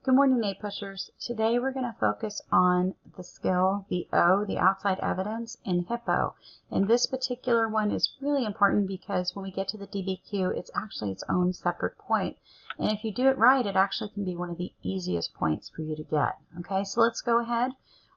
Good morning, A pushers. Today we're going to focus on the skill, the O, the outside evidence, in HIPPO. And this particular one is really important because when we get to the DBQ, it's actually its own separate point. And if you do it right, it actually can be one of the easiest points for you to get. Okay, so let's go ahead.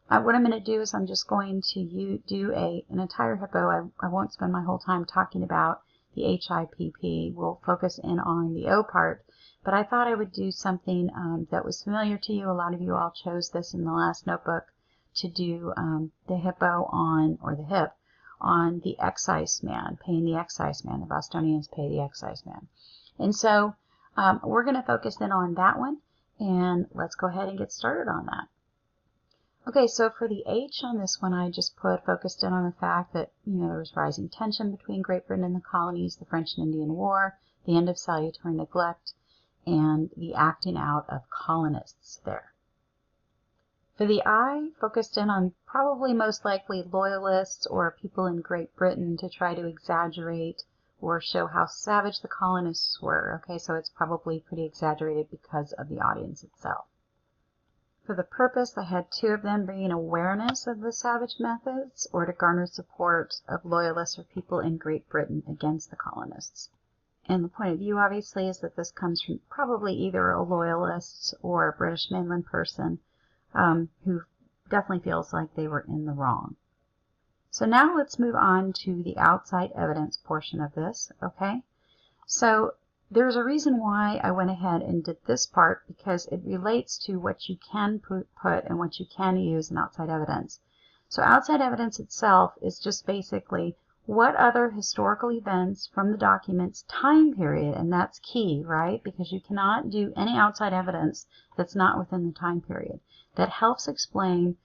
What I'm going to do is I'm just going to do an entire HIPPO. I won't spend my whole time talking about the HIPP. We'll focus in on the O part. But I thought I would do something that was familiar to you. A lot of you all chose this in the last notebook to do the HIPPO on, or the HIP, on the excise man, paying the excise man. The Bostonians pay the excise man. And so we're going to focus in on that one, and let's go ahead and get started on that. Okay, so for the H on this one, I just focused in on the fact that, there was rising tension between Great Britain and the colonies, the French and Indian War, the end of salutary neglect, and the acting out of colonists there. For the I, focused in on probably most likely loyalists or people in Great Britain to try to exaggerate or show how savage the colonists were. Okay, so it's probably pretty exaggerated because of the audience itself. For the purpose, I had two of them bringing awareness of the savage methods or to garner support of loyalists or people in Great Britain against the colonists. And the point of view, obviously, is that this comes from probably either a loyalist or a British mainland person who definitely feels like they were in the wrong. So now let's move on to the outside evidence portion of this, okay? So there's a reason why I went ahead and did this part, because it relates to what you can put and what you can use in outside evidence. So outside evidence itself is just basically what other historical events from the document's time period, and that's key, right? Because you cannot do any outside evidence that's not within the time period, that helps explain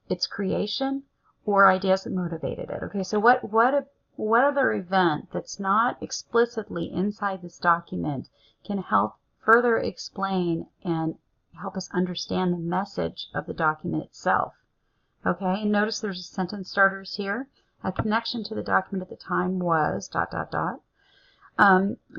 its creation or ideas that motivated it. Okay, so what other event that's not explicitly inside this document can help further explain and help us understand the message of the document itself? Okay, and notice there's sentence starters here. A connection to the document at the time was ...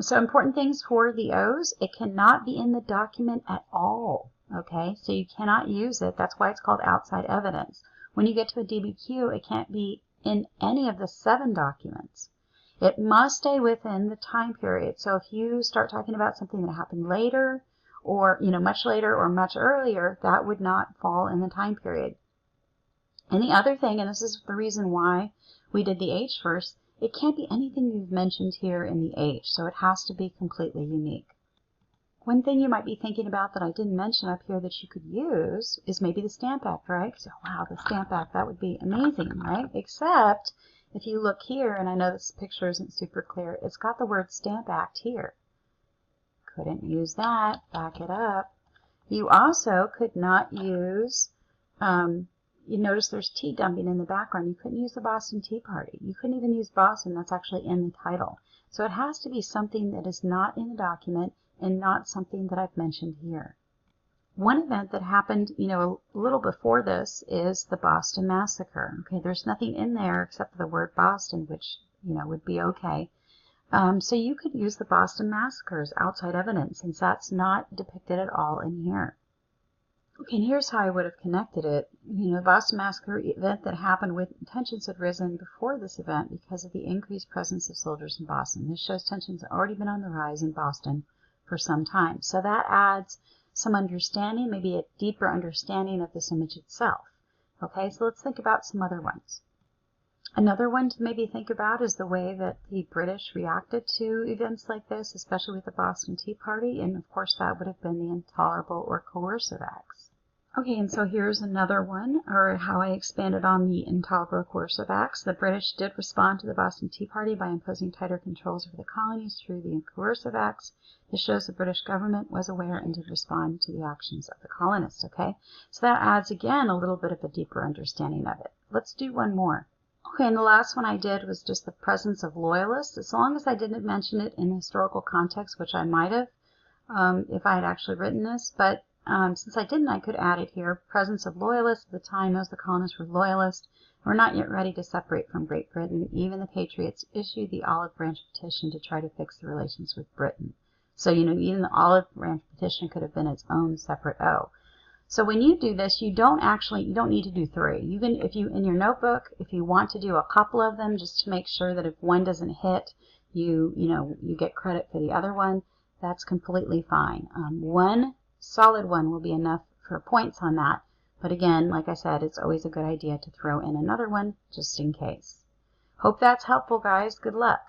So important things for the O's, it cannot be in the document at all. Okay, so you cannot use it. That's why it's called outside evidence. When you get to a DBQ, it can't be in any of the 7 documents. It must stay within the time period. So if you start talking about something that happened later, or much later or much earlier, that would not fall in the time period. And the other thing, and this is the reason why we did the H first, it can't be anything you've mentioned here in the H, so it has to be completely unique. One thing you might be thinking about that I didn't mention up here that you could use is maybe the Stamp Act, right? So, wow, the Stamp Act, that would be amazing, right? Except if you look here, and I know this picture isn't super clear, it's got the word Stamp Act here. Couldn't use that. Back it up. You also could not use, you notice there's tea dumping in the background. You couldn't use the Boston Tea Party. You couldn't even use Boston. That's actually in the title. So it has to be something that is not in the document and not something that I've mentioned here. One event that happened, a little before this is the Boston Massacre. Okay, there's nothing in there except for the word Boston, which, would be okay. So you could use the Boston Massacre as outside evidence, since that's not depicted at all in here. Okay, and here's how I would have connected it. The Boston Massacre event that happened with tensions had risen before this event because of the increased presence of soldiers in Boston. This shows tensions had already been on the rise in Boston for some time. So that adds some understanding, maybe a deeper understanding of this image itself. Okay, so let's think about some other ones. Another one to maybe think about is the way that the British reacted to events like this, especially with the Boston Tea Party, and of course that would have been the intolerable or coercive acts. Okay, and so here's another one, or how I expanded on the intolerable or coercive acts. The British did respond to the Boston Tea Party by imposing tighter controls over the colonies through the coercive acts. This shows the British government was aware and did respond to the actions of the colonists, okay? So that adds, again, a little bit of a deeper understanding of it. Let's do one more. Okay, and the last one I did was just the presence of loyalists. As long as I didn't mention it in historical context, which I might have if I had actually written this, but since I didn't, I could add it here. Presence of loyalists. At the time, most of the colonists were loyalists. We're not yet ready to separate from Great Britain. Even the Patriots issued the Olive Branch petition to try to fix the relations with Britain. So, even the olive branch petition could have been its own separate O. So when you do this, you don't need to do 3. You can, if you, in your notebook, if you want to do a couple of them just to make sure that if one doesn't hit, you get credit for the other one, that's completely fine. One solid one will be enough for points on that. But again, like I said, it's always a good idea to throw in another one just in case. Hope that's helpful, guys. Good luck.